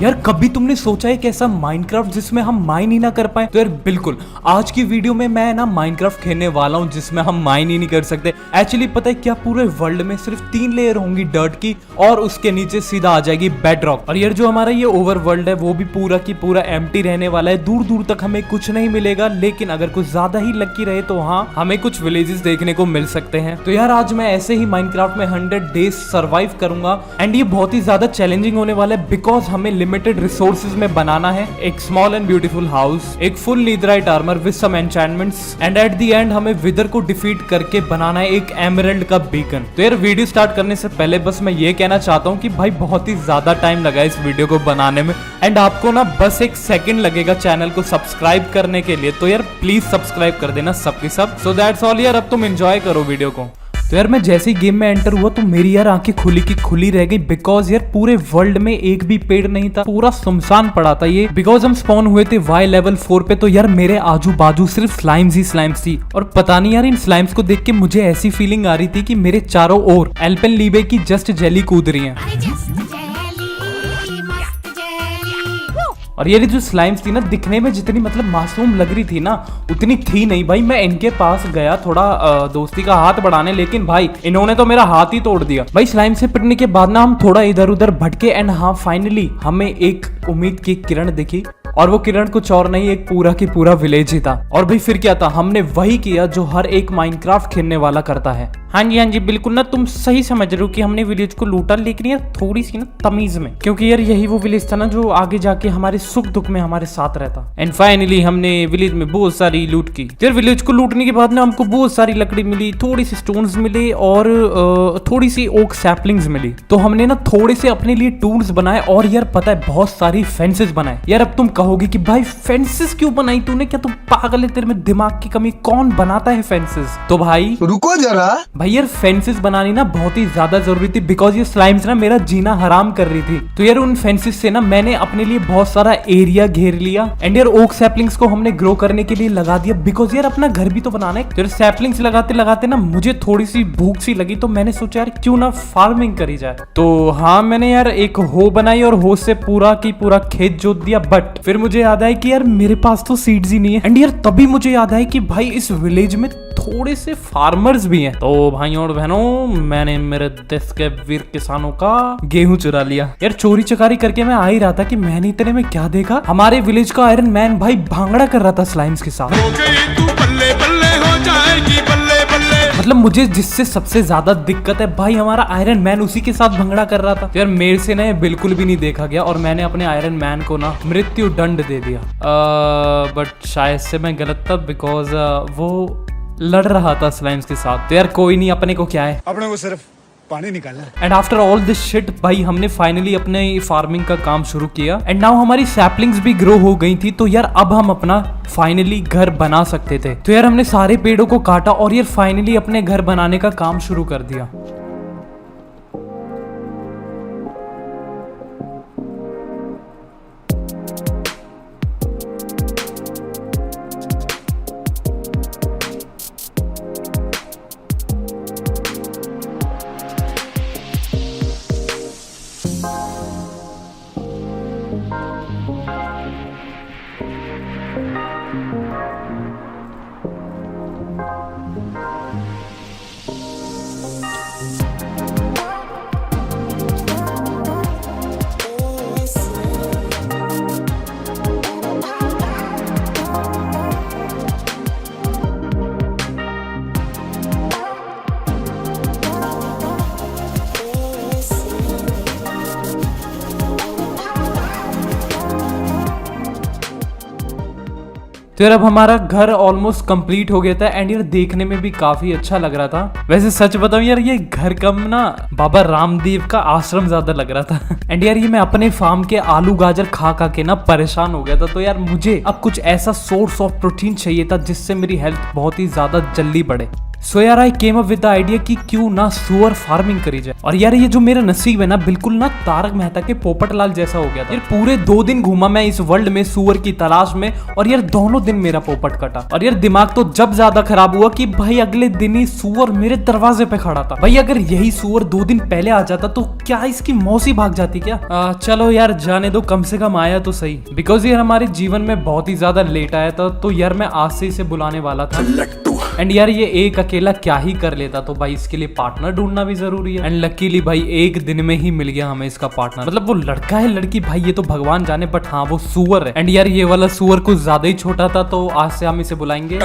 यार कभी तुमने सोचा है कि ऐसा माइनक्राफ्ट जिसमें हम माइन ही ना कर पाए? तो यार बिल्कुल, आज की वीडियो में मैं ना माइनक्राफ्ट खेलने वाला हूँ जिसमें हम माइन ही नहीं कर सकते। एक्चुअली पता है क्या, पूरे वर्ल्ड में सिर्फ 3 लेयर होंगी डर्ट की और उसके नीचे सीधा आ जाएगी बेडरॉक। और यार जो हमारा ये ओवर वर्ल्ड है वो भी पूरा की पूरा एम्प्टी रहने वाला है, दूर दूर तक हमें कुछ नहीं मिलेगा। लेकिन अगर कुछ ज्यादा ही लकी रहे तो हाँ, हमें कुछ विलेजेस देखने को मिल सकते हैं। तो यार आज मैं ऐसे ही माइनक्राफ्ट में 100 डेज सर्वाइव करूंगा एंड ये बहुत ही ज्यादा चैलेंजिंग होने वाला है बिकॉज हमें लिमिटेड रिसोर्सेज में बनाना है एक स्मॉल एंड ब्यूटीफुल हाउस, एक full netherite armour with some enchantments and at the end हमें विदर को डिफीट करके बनाना है एक एमरल्ड का बीकन। तो यार वीडियो स्टार्ट करने से पहले बस मैं ये कहना चाहता हूँ कि भाई बहुत ही ज्यादा टाइम लगा इस वीडियो को बनाने में एंड आपको ना बस 1 सेकंड लगेगा चैनल को सब्सक्राइब करने के लिए। तो यार प्लीज सब्सक्राइब कर देना सबके सब। सो दैट्स ऑल यार, अब तुम एंजॉय करो वीडियो को। तो यार मैं जैसे ही गेम में एंटर हुआ तो मेरी यार आंखें खुली की खुली रह गई बिकॉज यार पूरे वर्ल्ड में एक भी पेड़ नहीं था, पूरा सुनसान पड़ा था ये। बिकॉज हम स्पॉन हुए थे वाई लेवल 4 पे, तो यार मेरे आजू बाजू सिर्फ स्लाइम्स ही स्लाइम्स थी। और पता नहीं यार इन स्लाइम्स को देख के मुझे ऐसी फीलिंग आ रही थी कि मेरे चारों ओर एल्पेनलीबे की जस्ट जेली कूद रही है। और ये जो स्लाइम्स थी ना, दिखने में जितनी मतलब मासूम लग रही थी ना उतनी थी नहीं भाई। मैं इनके पास गया थोड़ा दोस्ती का हाथ बढ़ाने, लेकिन भाई इन्होंने तो मेरा हाथ ही तोड़ दिया। भाई स्लाइम से पिटने के बाद ना हम थोड़ा इधर उधर भटके एंड हाँ फाइनली हमें एक उम्मीद की किरण दिखी और वो किरण कुछ और नहीं, एक पूरा की पूरा विलेज ही था। और भाई फिर क्या था, हमने वही किया जो हर एक माइनक्राफ्ट खेलने वाला करता है। हाँ जी बिल्कुल ना, तुम सही समझ रहे हो कि हमने विलेज को लूटा, लेकिन यार थोड़ी सी ना तमीज में, क्योंकि यार यही वो विलेज था ना जो आगे जाके हमारे सुख दुख में हमारे साथ रहता। एंड फाइनली हमने विलेज में बहुत सारी लूट की। यार विलेज को लूटने के बाद ना हमको बहुत सारी लकड़ी मिली, थोड़ी सी स्टोन्स मिले और थोड़ी सी ओक सैपलिंग्स मिली। तो हमने ना थोड़े से अपने लिए टूल्स बनाए और यार पता है बहुत सारी फेंसेस बनाए। यार अब तुम कहोगे कि भाई फेंसेस क्यों बनाई तूने, क्या तुम पागल है, तेरे में दिमाग की कमी, कौन बनाता है फेंसेस? तो भाई रुको जरा, भाई यार फेंसेस बनानी ना बहुत ही ज्यादा जरूरी थी बिकॉज ये स्लाइम्स ना मेरा जीना हराम कर रही थी। तो यार उन फेंसेस से ना मैंने अपने लिए बहुत सारा एरिया घेर लिया एंड यार ओक सैपलिंग्स को हमने ग्रो करने के लिए लगा दिया बिकॉज यार अपना घर भी तो बनाना है। तो सैपलिंग्स लगाते लगाते ना मुझे थोड़ी सी भूख सी लगी, तो मैंने सोचा यार क्यों ना फार्मिंग करी जाए। तो हाँ मैंने यार एक हो बनाई और हो से पूरा की पूरा खेत जोत दिया। बट फिर मुझे याद आया कि यार मेरे पास तो सीड्स ही नहीं है एंड यार तभी मुझे याद आया कि भाई इस विलेज में थोड़े से फार्मर्स भी हैं। तो भाइयों और बहनों, मैंने मेरे देश के वीर किसानों का गेहूं चुरा लिया। यार चोरी चकारी करके मैं आ ही रहा था कि मैंने इतने में क्या देखा, हमारे विलेज का आयरन मैन भाई भांगड़ा कर रहा था स्लाइम्स के साथ। तू बल्ले बल्ले हो जाएगी, बल्ले बल्ले। मतलब मुझे जिससे सबसे ज्यादा दिक्कत है भाई, हमारा आयरन मैन उसी के साथ भंगड़ा कर रहा था। यार मेरे से ना बिल्कुल भी नहीं देखा गया और मैंने अपने आयरन मैन को ना मृत्यु दंड दे दिया। बट शायद से मैं गलत था बिकॉज वो लड़ रहा था स्लाइम्स के साथ। तो यार कोई नहीं, अपने को क्या है, अपने को सिर्फ पानी निकालना है। And after all this shit भाई हमने फाइनली अपने फार्मिंग का काम शुरू किया एंड नाउ हमारी सैपलिंग्स भी ग्रो हो गई थी। तो यार अब हम अपना फाइनली घर बना सकते थे। तो यार हमने सारे पेड़ों को काटा और यार फाइनली अपने घर बनाने का काम शुरू कर दिया। तो यार अब हमारा घर ऑलमोस्ट कंप्लीट हो गया था एंड यार देखने में भी काफी अच्छा लग रहा था। वैसे सच बताऊं यार, ये घर कम ना बाबा रामदेव का आश्रम ज्यादा लग रहा था। एंड यार ये मैं अपने फार्म के आलू गाजर खा खा के ना परेशान हो गया था। तो यार मुझे अब कुछ ऐसा सोर्स ऑफ प्रोटीन चाहिए था जिससे मेरी हेल्थ बहुत ही ज्यादा जल्दी बढ़े। सो यार I came up with the idea कि क्यों ना सुअर फार्मिंग करी जाए। और यार ये जो मेरा नसीब है ना, बिल्कुल ना तारक मेहता के पोपटलाल जैसा हो गया था। यार पूरे 2 दिन घूमा मैं इस वर्ल्ड में सुअर की तलाश में, और यार दोनों दिन मेरा पोपट कटा। और यार दिमाग तो जब ज्यादा खराब हुआ कि भाई अगले दिन ही सुअर मेरे दरवाजे पे खड़ा था। भाई अगर यही सुअर 2 दिन पहले आ जाता तो क्या इसकी मौसी भाग जाती क्या? चलो यार जाने दो, कम से कम आया तो सही। बिकॉज यार हमारे जीवन में बहुत ही ज्यादा लेट आया था, तो यार मैं आज से इसे बुलाने वाला था। एंड यार ये एक अकेला क्या ही कर लेता, तो भाई इसके लिए पार्टनर ढूंढना भी जरूरी है। एंड लकीली भाई एक दिन में ही मिल गया हमें इसका पार्टनर। मतलब वो लड़का है लड़की भाई ये तो भगवान जाने, बट हाँ वो सुअर है। एंड यार ये वाला सुअर कुछ ज्यादा ही छोटा था, तो आज से हम इसे बुलाएंगे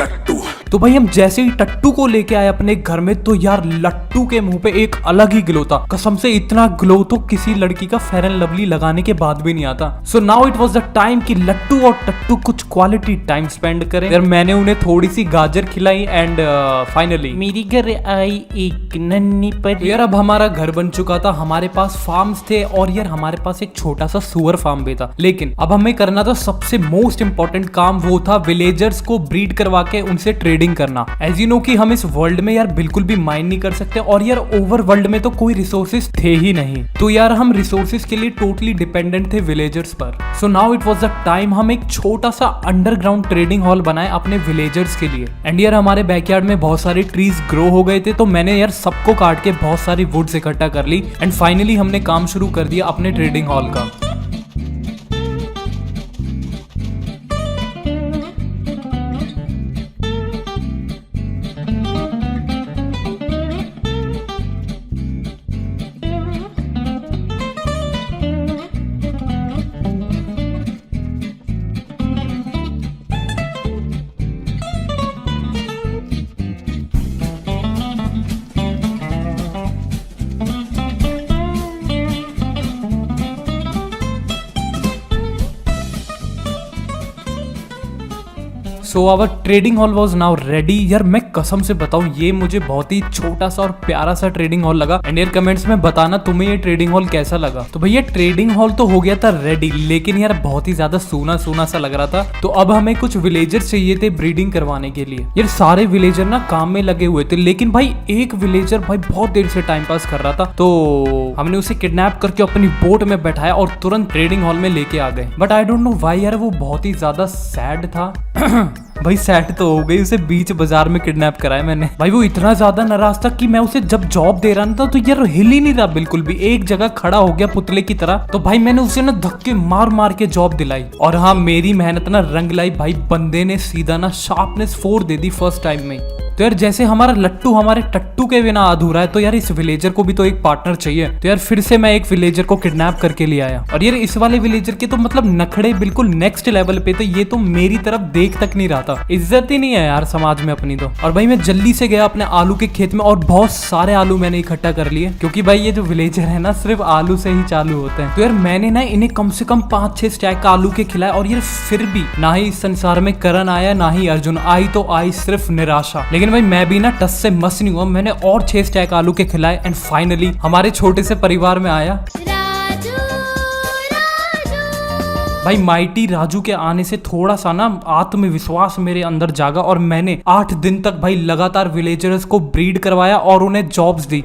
तो भाई हम जैसे ही टट्टू को लेके आए अपने घर में, तो यार लट्टू के मुंह पे एक अलग ही ग्लो था। कसम से इतना ग्लो तो किसी लड़की का फेयर एंड लवली लगाने के बाद भी नहीं आता। So now it was the time कि लट्टू और टट्टू कुछ क्वालिटी टाइम स्पेंड करें। यार मैंने उन्हें थोड़ी सी गाजर खिलाई एंड फाइनली मेरी घर आई एक नन्ही परी। यार अब हमारा घर बन चुका था, हमारे पास फार्म्स थे और यार हमारे पास एक छोटा सा सुअर फार्म भी था। लेकिन अब हमें करना था सबसे मोस्ट इंपॉर्टेंट काम, वो था विलेजर्स को ब्रीड करवा के उनसे ट्रेडिंग करना। एज यू नो कि हम इस वर्ल्ड में यार बिल्कुल भी माइन नहीं कर सकते, और यार ओवर वर्ल्ड में तो कोई रिसोर्सेज थे ही नहीं, तो यार हम रिसोर्सेज के लिए टोटली डिपेंडेंट थे विलेजर्स पर। So now it was the time हम एक छोटा सा अंडरग्राउंड ट्रेडिंग हॉल बनाए अपने विलेजर्स के लिए। एंड यार हमारे बैकयार्ड में बहुत सारे ट्रीज ग्रो हो गए थे, तो मैंने यार सबको काट के बहुत सारी वुड्स इकट्ठा कर ली। एंड फाइनली हमने काम शुरू कर दिया अपने ट्रेडिंग हॉल का। So our trading hall was now ready. यार मैं कसम से बताऊं ये मुझे बहुत ही छोटा सा और प्यारा सा ट्रेडिंग हॉल लगा। एंड यार कमेंट्स में बताना तुम्हें ये ट्रेडिंग हॉल कैसा लगा। तो भैया ट्रेडिंग हॉल तो हो गया था रेडी, लेकिन यार बहुत ही ज्यादा सूना सूना सा लग रहा था। तो अब हमें कुछ विलेजर्स चाहिए थे ब्रीडिंग करवाने के लिए। यार सारे विलेजर ना काम में लगे हुए थे, लेकिन भाई एक विलेजर भाई बहुत देर से टाइम पास कर रहा था, तो हमने उसे किडनैप करके अपनी बोट में बैठाया और तुरंत ट्रेडिंग हॉल में लेके आ गए। But I don't know why यार वो बहुत ही ज्यादा सैड था। भाई सैड तो हो गई, उसे बीच बाजार में किडनैप कराया मैंने। भाई वो इतना ज्यादा नाराज था कि मैं उसे जब जॉब दे रहा था तो यार हिल ही नहीं रहा बिल्कुल भी, एक जगह खड़ा हो गया पुतले की तरह। तो भाई मैंने उसे ना धक्के मार मार के जॉब दिलाई, और हाँ मेरी मेहनत ना रंग लाई। भाई बंदे ने सीधा ना sharpness 4 they the first time में। तो यार जैसे हमारा लट्टू हमारे टट्टू के बिना अधूरा है, तो यार इस विलेजर को भी तो एक पार्टनर चाहिए। तो यार फिर से मैं एक विलेजर को किडनैप करके ले आया, और यार इस वाले विलेजर के तो मतलब नखड़े बिल्कुल नेक्स्ट लेवल पे थे। ये तो मेरी तरफ देख तक नहीं रहा था, इज्जत ही नहीं है यार समाज में अपनी तो। और भाई मैं जल्दी से गया अपने आलू के खेत में, और बहुत सारे आलू मैंने इकट्ठा कर लिए, क्योंकि भाई ये जो विलेजर है ना सिर्फ आलू से ही चालू होते हैं। तो यार मैंने ना इन्हें कम से कम 5-6 स्टैक आलू के खिलाए, और यार फिर भी ना ही इस संसार में करण आया ना ही अर्जुन, आई तो आई सिर्फ निराशा। लेकिन भाई मैं भी ना टस से मस नहीं हुआ, मैंने और 6 स्टैक आलू के खिलाए। एंड फाइनली हमारे छोटे से परिवार में आया राजू, राजू। भाई माइटी राजू के आने से थोड़ा सा ना आत्मविश्वास मेरे अंदर जागा, और मैंने 8 दिन तक भाई लगातार विलेजर्स को ब्रीड करवाया और उन्हें जॉब्स दी।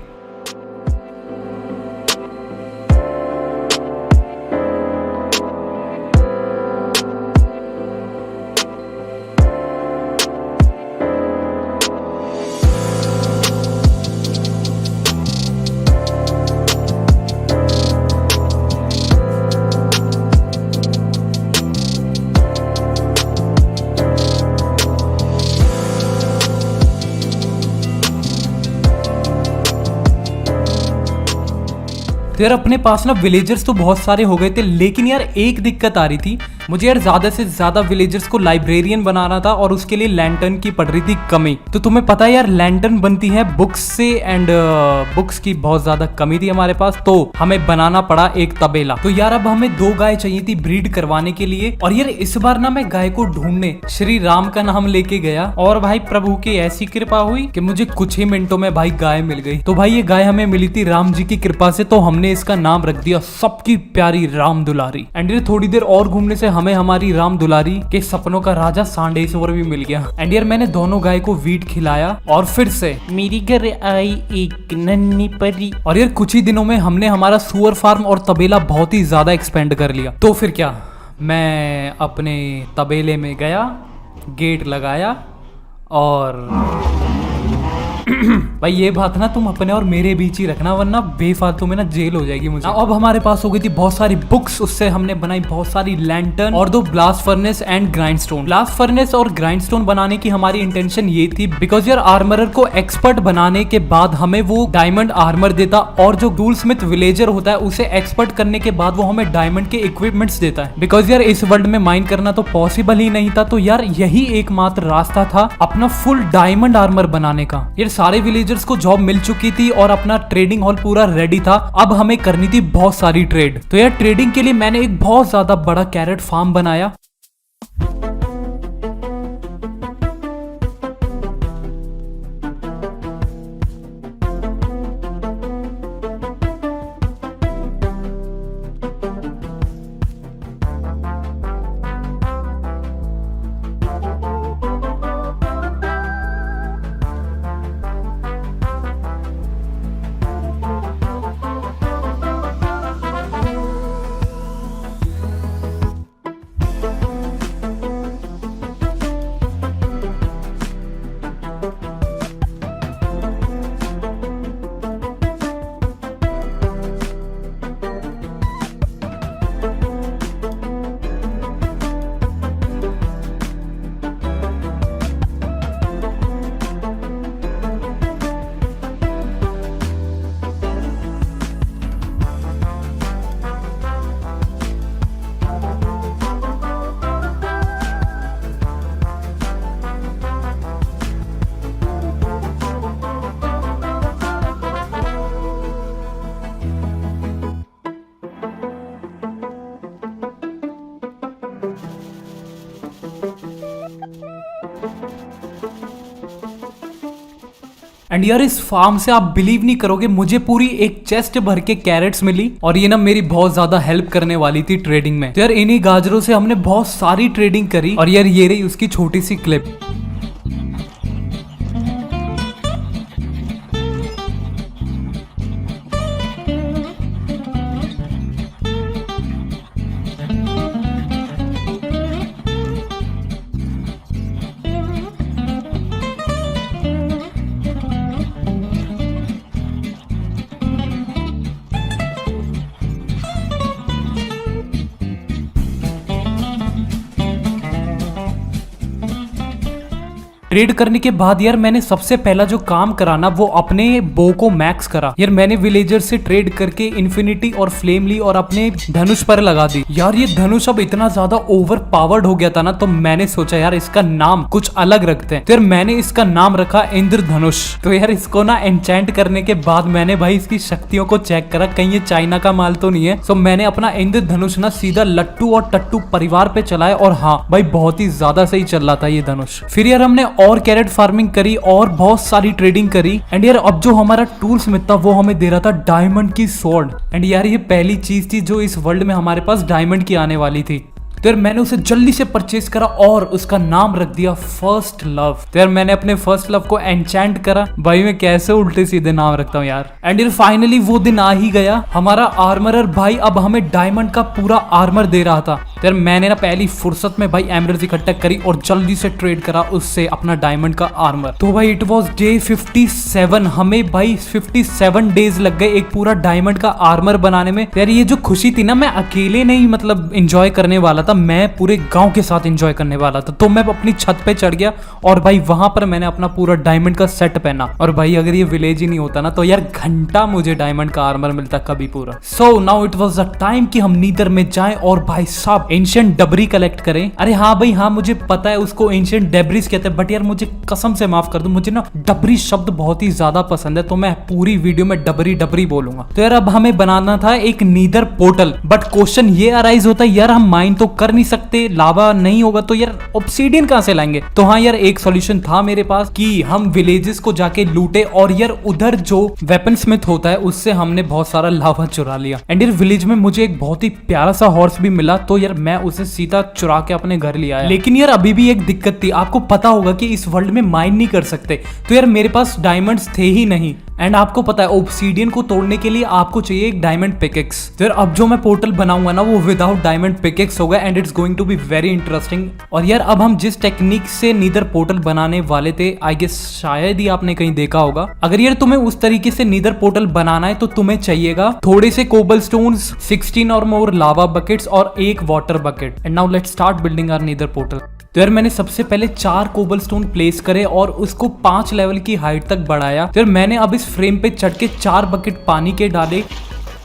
तो यार अपने पास ना विलेजर्स तो बहुत सारे हो गए थे, लेकिन यार एक दिक्कत आ रही थी। मुझे यार ज्यादा से ज्यादा विलेजर्स को लाइब्रेरियन बनाना था, और उसके लिए लैंटर्न की पड़ रही थी कमी। तो तुम्हें पता है यार लैंटर्न बनती है बुक्स से, एंड बुक्स की बहुत ज्यादा कमी थी हमारे पास, तो हमें बनाना पड़ा एक तबेला। तो यार अब हमें 2 गाय चाहिए थी ब्रीड करवाने के लिए। और यार इस बार ना मैं गाय को ढूंढने श्री राम का नाम लेके गया, और भाई प्रभु की ऐसी कृपा हुई कि मुझे कुछ ही मिनटों में भाई गाय मिल गई। तो भाई ये गाय हमें मिली थी राम जी की कृपा से, तो हमने इसका नाम रख दिया सबकी प्यारी राम दुलारी। एंड ये थोड़ी देर और घूमने से हमें हमारी राम दुलारी के सपनों का राजा सांडेश्वर भी मिल गया। एंड यार मैंने दोनों गाय को वीट खिलाया और फिर से मेरी घर आई एक नन्ही परी। और यार कुछ ही दिनों में हमने हमारा सुअर फार्म और तबेला बहुत ही ज्यादा एक्सपेंड कर लिया। तो फिर क्या, मैं अपने तबेले में गया, गेट लगाया और भाई ये बात ना तुम अपने और मेरे बीच ही रखना, वरना बेफालतू में ना जेल हो जाएगी मुझे। अब हमारे पास हो गई थी बहुत सारी बुक्स, उससे हमने बनाई बहुत सारी लैंटर्न और 2 blast furnace and grindstone. Blast furnace और ग्राइंडस्टोन बनाने की हमारी इंटेंशन ये थी बिकॉज यार आर्मरर को एक्सपर्ट बनाने के बाद हमें वो डायमंड आर्मर देता, और जो टूल स्मिथ विलेजर होता है उसे एक्सपर्ट करने के बाद वो हमें डायमंड के इक्विपमेंट्स देता है। बिकॉज यार इस वर्ल्ड में माइन करना तो पॉसिबल ही नहीं था, तो यार यही एकमात्र रास्ता था अपना फुल डायमंड आर्मर बनाने का। यार सारे विलेजर्स को जॉब मिल चुकी थी और अपना ट्रेडिंग हॉल पूरा रेडी था। अब हमें करनी थी बहुत सारी ट्रेड। तो यार ट्रेडिंग के लिए मैंने एक बहुत ज्यादा बड़ा कैरेट फार्म बनाया। एंड यार इस फार्म से आप बिलीव नहीं करोगे, मुझे पूरी एक चेस्ट भर के कैरेट्स मिली और ये ना मेरी बहुत ज्यादा हेल्प करने वाली थी ट्रेडिंग में। तो यार इन्हीं गाजरों से हमने बहुत सारी ट्रेडिंग करी और यार ये रही उसकी छोटी सी क्लिप। ट्रेड करने के बाद यार मैंने सबसे पहला जो काम करा ना वो अपने बो को मैक्स करा। यार मैंने विलेजर से ट्रेड करके इन्फिनिटी और फ्लेम ली और अपने धनुष पर लगा दी। यार ये धनुष अब इतना ज्यादा ओवर पावर्ड हो गया था ना, तो मैंने सोचा यार इसका नाम कुछ अलग रखते हैं। तो यार मैंने इसका नाम रखा इंद्रधनुष। तो यार इसको ना एन्चेंट करने के बाद मैंने भाई इसकी शक्तियों को चेक करा, कहीं ये चाइना का माल तो नहीं है। तो मैंने अपना इंद्रधनुष ना सीधा लट्टू और टट्टू परिवार पे चलाया और हाँ भाई बहुत ही ज्यादा सही चल रहा था ये धनुष। फिर यार हमने और कैरेट फार्मिंग करी और बहुत सारी ट्रेडिंग करी। एंड यार अब जो हमारा टूल्स में था वो हमें दे रहा था डायमंड की स्वॉर्ड। एंड यार ये पहली चीज थी जो इस वर्ल्ड में हमारे पास डायमंड की आने वाली थी। तो यार मैंने उसे जल्दी से परचेज करा और उसका नाम रख दिया फर्स्ट लव। तो यार मैंने अपने फर्स्ट लव को एन्चेंट करा। भाई मैं कैसे उल्टे सीधे नाम रखता हूँ यार। एंड यार फाइनली वो दिन आ ही गया। हमारा आर्मरर भाई अब हमें डायमंड का पूरा आर्मर दे रहा था। तो यार मैंने ना पहली फुर्सत में भाई एमरल्स इकट्ठा करी और जल्दी से ट्रेड करा उससे अपना डायमंड का आर्मर। तो भाई इट वॉज डे 57। हमें भाई 57 डेज लग गए एक पूरा डायमंड का आर्मर बनाने में। यार ये जो खुशी थी ना, मैं अकेले नहीं मतलब एंजॉय करने वाला था, मैं पूरे गांव के साथ एंजॉय करने वाला था। तो मैं अपनी छत पे चढ़ गया और भाई वहां पर मैंने अपना पूरा डायमंड का सेट पहना। और भाई अगर ये विलेज ही नहीं होता ना तो यार घंटा मुझे डायमंड का आर्मर मिलता कभी पूरा। So now it was the time कि हम नीदर में जाएं और भाई साहब एंशिएंट डबरी कलेक्ट करें। अरे हाँ भाई हाँ, मुझे पता है उसको एंशिएंट डेब्रिस कहते हैं, बट यार मुझे कसम से माफ कर दो, मुझे ना डबरी शब्द बहुत ही ज्यादा पसंद है, तो मैं पूरी वीडियो में डबरी डबरी बोलूंगा। तो यार अब हमें बनाना था एक नीदर पोर्टल, बट क्वेश्चन ये अराइज होता है यार हम माइन तो कर नहीं सकते, लावा नहीं होगा तो यार ऑब्सीडियन कहां से लाएंगे। तो हाँ यार एक सॉल्यूशन था मेरे पास कि हम विलेजेस को जाके लूटे और यार उधर जो वेपन स्मिथ होता है उससे हमने बहुत सारा लावा चुरा लिया। एंड यार विलेज में मुझे एक बहुत ही प्यारा सा हॉर्स भी मिला, तो यार मैं उसे सीधा चुरा के अपने घर ले आया। लेकिन यार अभी भी एक दिक्कत थी, आपको पता होगा कि इस वर्ल्ड में माइन नहीं कर सकते, तो यार मेरे पास डायमंड्स थे ही नहीं। एंड आपको पता है ऑब्सीडियन को तोड़ने के लिए आपको चाहिए एक डायमंड पिकेक्स। तो यार अब जो मैं पोर्टल बनाऊंगा ना वो विदाउट डायमंड पिकेक्स होगा and it's going to be very interesting. और यार अब हम जिस टेक्निक से नीदर पोर्टल बनाने वाले थे, आई गेस शायद ही आपने कहीं देखा होगा। अगर यार तुम्हें उस तरीके से नीदर पोर्टल बनाना है तो तुम्हें चाहिएगा थोड़े से कोबल स्टोन्स, 16 और मोर लावा बकेट्स और एक water bucket. And now let's start building our nether portal. तो यार मैंने सबसे पहले 4 कोबलस्टोन प्लेस करे और उसको 5 लेवल की हाइट तक बढ़ाया। तो यार मैंने अब इस फ्रेम पे चढ़ के 4 बकेट पानी के डाले,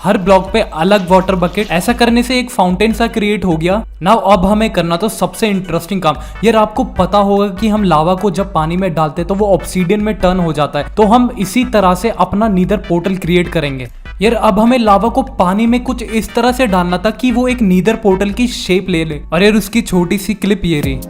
हर ब्लॉक पे अलग वाटर बकेट। ऐसा करने से एक फाउंटेन सा क्रिएट हो गया। नाउ अब हमें करना तो सबसे इंटरेस्टिंग काम। यार आपको पता होगा कि हम लावा को जब पानी में डालते तो वो ऑब्सीडियन में टर्न हो जाता है, तो हम इसी तरह से अपना नीदर पोर्टल क्रिएट करेंगे। यार अब हमें लावा को पानी में कुछ इस तरह से डालना था कि वो एक नीदर पोर्टल की शेप ले ले। और यार उसकी छोटी सी क्लिप ये रही।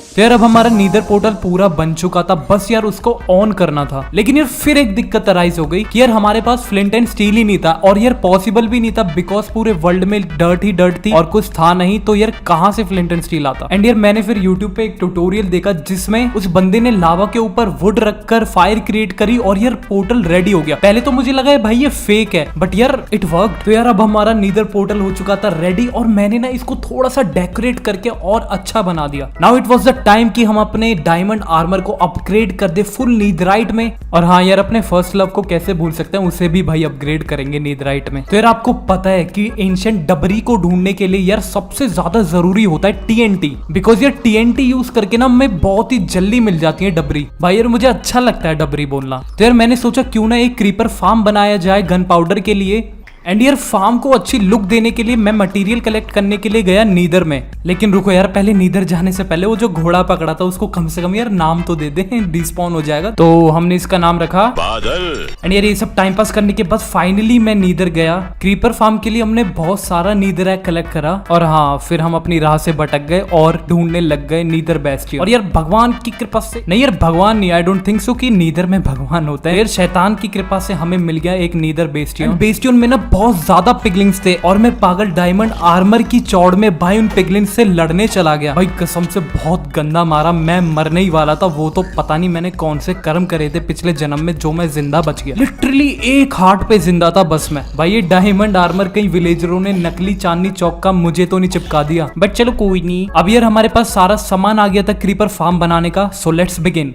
तो यार अब हमारा नीदर पोर्टल पूरा बन चुका था, बस यार उसको ऑन करना था। लेकिन यार फिर एक दिक्कत अराइज हो गई कि यार हमारे पास फ्लिंट एंड स्टील ही नहीं था और यार पॉसिबल भी नहीं था बिकॉज पूरे वर्ल्ड में डर्ट ही डर्ट थी और कुछ था नहीं। तो यार कहां से फ्लिंट एंड स्टील आता। एंड यार मैंने फिर यूट्यूब पे एक ट्यूटोरियल देखा जिसमें उस बंदे ने लावा के ऊपर वुड रखकर फायर क्रिएट करी और यार पोर्टल रेडी हो गया। पहले तो मुझे लगा भाई ये फेक है, बट यार इट वर्क। तो यार अब हमारा नीदर पोर्टल हो चुका था रेडी और मैंने ना इसको थोड़ा सा डेकोरेट करके और अच्छा बना दिया। Now it was the time कि हम अपने डायमंड आर्मर को अपग्रेड कर दे फुल नीदराइट में। और हाँ यार अपने फर्स्ट लव को कैसे भूल सकते हैं, उसे भी भाई अपग्रेड करेंगे नीदराइट में। तो यार आपको पता है कि एंशिएंट डबरी को ढूंढने के लिए यार सबसे ज्यादा जरूरी होता है टीएनटी, बिकॉज यार टीएनटी यूज करके ना हमें बहुत ही जल्दी मिल जाती है डबरी। भाई यार मुझे अच्छा लगता है डबरी बोलना। तो यार मैंने सोचा क्यों ना एक क्रीपर फार्म बनाया जाए गन पाउडर के लिए। एंड यार फार्म को अच्छी लुक देने के लिए मैं मटेरियल कलेक्ट करने के लिए गया नीदर में। लेकिन रुको यार, पहले नीदर जाने से पहले वो जो घोड़ा पकड़ा था उसको कम से कम यार नाम तो दे दे, डिस्पॉन हो जाएगा। तो हमने इसका नाम रखा बादल। एंड यार ये सब टाइम पास करने के बाद फाइनली मैं नीदर गया। क्रीपर फार्म के लिए हमने बहुत सारा नीदर एग कलेक्ट करा और हाँ फिर हम अपनी राह से भटक गए और ढूंढने लग गए नीदर बेस्टियन। और यार भगवान की कृपा से, नहीं यार भगवान नहीं, आई डोंट थिंक सो कि नीदर में भगवान होता है। यार शैतान की कृपा से हमें मिल गया एक नीदर बेस्टियन। बेस्टियन में ना बहुत ज्यादा पिगलिंग्स थे और मैं पागल डायमंड आर्मर की चौड़ में भाई उन पिगलिंग्स से लड़ने चला गया। भाई कसम से बहुत गंदा मारा, मैं मरने ही वाला था। वो तो पता नहीं मैंने कौन से कर्म करे थे पिछले जन्म में जो मैं जिंदा बच गया। लिटरली एक हार्ट पे जिंदा था बस मैं। भाई ये डायमंड आर्मर कई विलेजरों ने नकली चांदनी चौक का मुझे तो नहीं चिपका दिया, बट चलो कोई नहीं। अब यार हमारे पास सारा सामान आ गया था क्रीपर फार्म बनाने का, सो लेट्स बिगिन।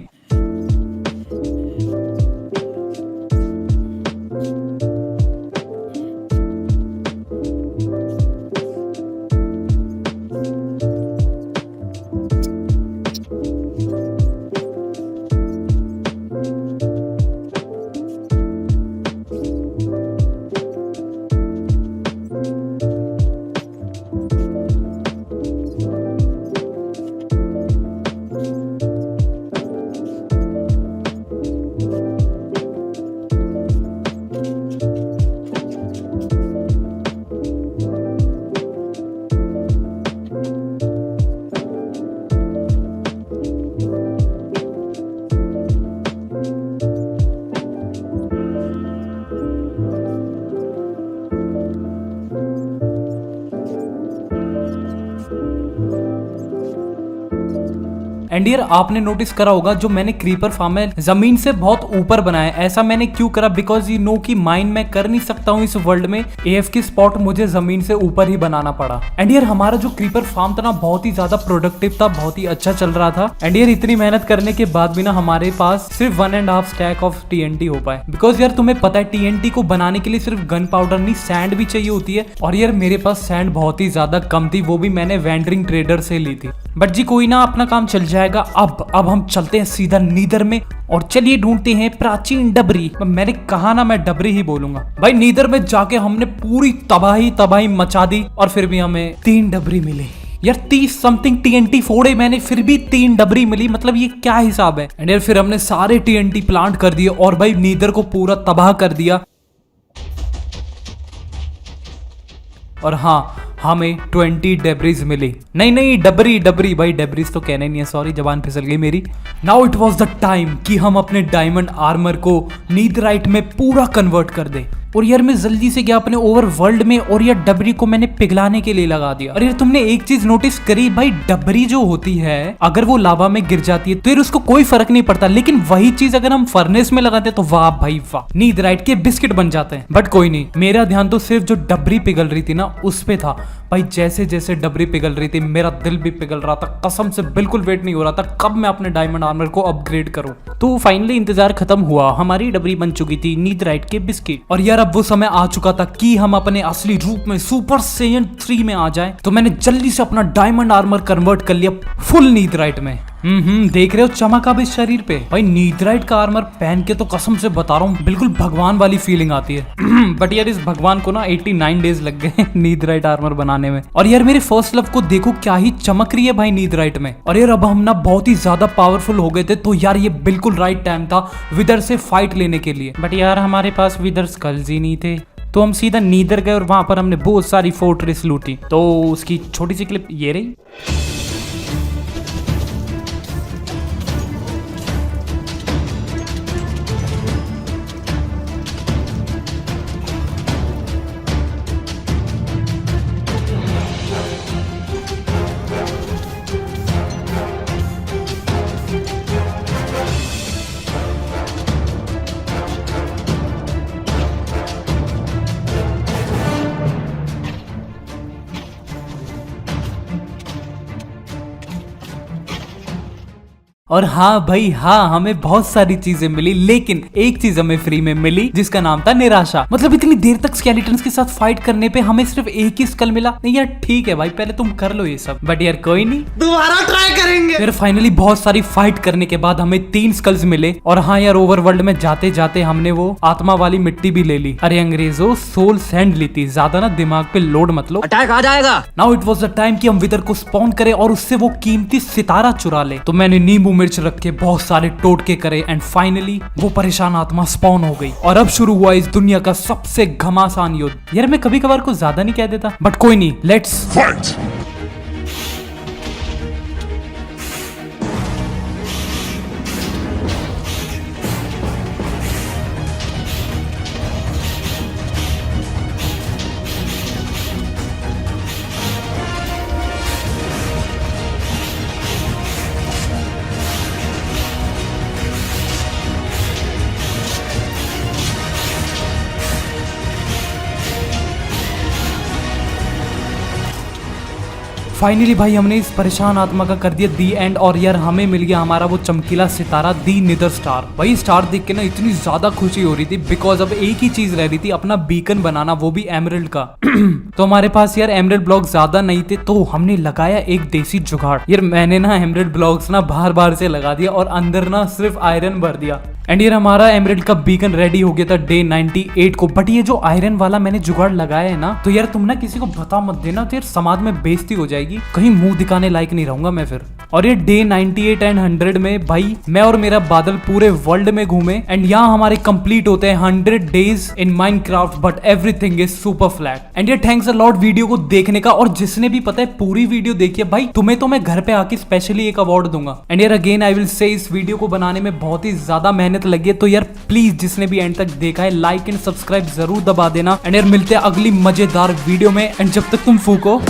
एंड यार आपने नोटिस करा होगा जो मैंने क्रीपर फार्म है जमीन से बहुत ऊपर बनाया। ऐसा मैंने क्यों करा, बिकॉज यू नो कि माइन मैं कर नहीं सकता हूँ इस वर्ल्ड में। AFK स्पॉट मुझे जमीन से ऊपर ही बनाना पड़ा। एंड यार हमारा जो क्रीपर फार्म था ना बहुत ही ज्यादा प्रोडक्टिव था, बहुत ही अच्छा चल रहा था। एंड यार इतनी मेहनत करने के बाद भी ना हमारे पास सिर्फ 1.5 स्टैक ऑफ TNT हो पाए। बिकॉज यार तुम्हें पता है TNT को बनाने के लिए सिर्फ गन पाउडर नहीं सैंड भी चाहिए होती है। और यार मेरे पास सैंड बहुत ही ज्यादा कम थी, वो भी मैंने वेंडरिंग ट्रेडर से ली थी। बट जी कोई ना, अपना काम चल जाएगा। अब हम चलते हैं सीधा नीदर में और चलिए ढूंढते हैं प्राचीन डबरी। मैंने कहा ना मैं डबरी ही बोलूंगा। भाई नीदर में जाके हमने पूरी तबाही मचा दी और फिर भी हमें 3 डबरी मिले। यार 30 समथिंग TNT फोड़े मैंने, फिर भी 3 डबरी मिली, मतलब ये क्या हिसाब है। एंड यार फिर हमने सारे TNT प्लांट कर दिए और भाई नीदर को पूरा तबाह कर दिया। और हाँ, हमें 20 डेब्रीज मिली, नहीं डबरी भाई, डेब्रीज तो कहना ही नहीं है, सॉरी जबान फिसल गई मेरी। Now it was the time कि हम अपने डायमंड आर्मर को नीदराइट में पूरा कन्वर्ट कर दे। और यार मैं जल्दी से गया अपने ओवर वर्ल्ड में और यार डबरी को मैंने पिघलाने के लिए लगा दिया। और यार तुमने एक चीज नोटिस करी भाई, डबरी जो होती है अगर वो लावा में गिर जाती है तो यार उसको कोई फर्क नहीं पड़ता, लेकिन वही चीज अगर हम फर्नेस में लगाते तो वाह भाई वाह, नीदराइट के बिस्किट बन जाते हैं। बट कोई नहीं, मेरा ध्यान तो सिर्फ जो डबरी पिघल रही थी ना उस पे था भाई। जैसे जैसे डबरी पिघल रही थी मेरा दिल भी पिघल रहा था, कसम से बिल्कुल वेट नहीं हो रहा था कब मैं अपने डायमंड आर्मर को अपग्रेड करूं। तो फाइनली इंतजार खत्म हुआ, हमारी डबरी बन चुकी थी नीदराइट के बिस्किट। और यार अब वो समय आ चुका था कि हम अपने असली रूप में सुपर सेयन 3 में आ जाएं। तो मैंने जल्दी से अपना डायमंड आर्मर कन्वर्ट कर लिया फुल नीदराइट में। देख रहे हो चमक अब इस शरीर पे भाई, नीदराइट का आर्मर पहन के तो कसम से बता रहा हूँ बिल्कुल भगवान वाली फीलिंग आती है। बट यार इस भगवान को ना 89 डेज लग गए नीदराइट आर्मर बनाने में। और यार मेरे फर्स्ट लव को देखो क्या ही चमक रही है भाई नीदराइट में। और यार अब हम ना बहुत ही ज्यादा पावरफुल हो गए थे, तो यार ये बिल्कुल राइट टाइम था विदर से फाइट लेने के लिए। बट यार हमारे पास विदर स्कल्स ही नहीं थे, तो हम सीधा नीदर गए और वहां पर हमने बहुत सारी फोर्ट्रेस लूटी। तो उसकी छोटी सी क्लिप ये रही। और हाँ भाई हाँ, हमें बहुत सारी चीजें मिली, लेकिन एक चीज हमें फ्री में मिली जिसका नाम था निराशा। मतलब इतनी देर तक स्केलेटन्स के साथ फाइट करने पे हमें सिर्फ एक ही स्कल मिला। नहीं यार ठीक है भाई, पहले तुम कर लो ये सब, बट यार कोई नहीं, दोबारा ट्राई करेंगे। फिर फाइनली बहुत सारी फाइट करने के बाद हमें 3 स्कल्स मिले। और हाँ यार ओवरवर्ल्ड में जाते जाते हमने वो आत्मा वाली मिट्टी भी ले ली। अरे अंग्रेजों, सोल सैंड ली थी, ज्यादा ना दिमाग पे लोड मत लो, अटैक आ जाएगा। Now it was the time कि हम विदर को स्पॉन करें और उससे वो कीमती सितारा चुरा ले। तो मैंने नींबू मिर्च रख के बहुत सारे टोटके करे एंड फाइनली वो परेशान आत्मा स्पॉन हो गई। और अब शुरू हुआ इस दुनिया का सबसे घमासान युद्ध। यार मैं कभी कभार को ज्यादा नहीं कह देता, बट कोई नहीं, लेट्स फाइट। फाइनली भाई हमने इस परेशान आत्मा का कर दिया दी एंड। और यार हमें मिल गया हमारा वो चमकीला सितारा, दी निदर स्टार। भाई स्टार देख के ना इतनी ज्यादा खुशी हो रही थी बिकॉज अब एक ही चीज रह रही थी, अपना बीकन बनाना, वो भी एमरल्ड का। तो हमारे पास यार एमरल्ड ब्लॉक ज्यादा नहीं थे, तो हमने लगाया एक देसी जुगाड़। यार मैंने ना एमरल्ड ब्लॉक्स ना बाहर बाहर से लगा दिया और अंदर ना सिर्फ आयरन भर दिया। एंड यार हमारा एमरल्ड का बीकन रेडी हो गया था डे 98 को। बट ये जो आयरन वाला मैंने जुगाड़ लगाया है ना, तो यार तुम ना किसी को बता मत देना, तो यार समाज में बेइज्जती हो जाएगी, कहीं मुंह दिखाने लायक नहीं रहूंगा मैं फिर। और ये डे 98 एंड 100 में भाई मैं और मेरा बादल पूरे वर्ल्ड में घूमे एंड यहाँ हमारे कंप्लीट होते हैं 100 days in Minecraft, but everything is super flat. And ये थैंक्स अ लॉट वीडियो को देखने का। और जिसने भी पता है पूरी वीडियो देखी है भाई, तुम्हें तो मैं घर पे आके स्पेशली एक अवार्ड दूंगा। एंड यार अगेन आई विल से इस वीडियो को बनाने में बहुत ही ज्यादा मेहनत लगी है, तो यार प्लीज जिसने भी एंड तक देखा है लाइक एंड सब्सक्राइब जरूर दबा देना। एंड यार मिलते हैं अगली मजेदार वीडियो में, एंड जब तक तुम फूको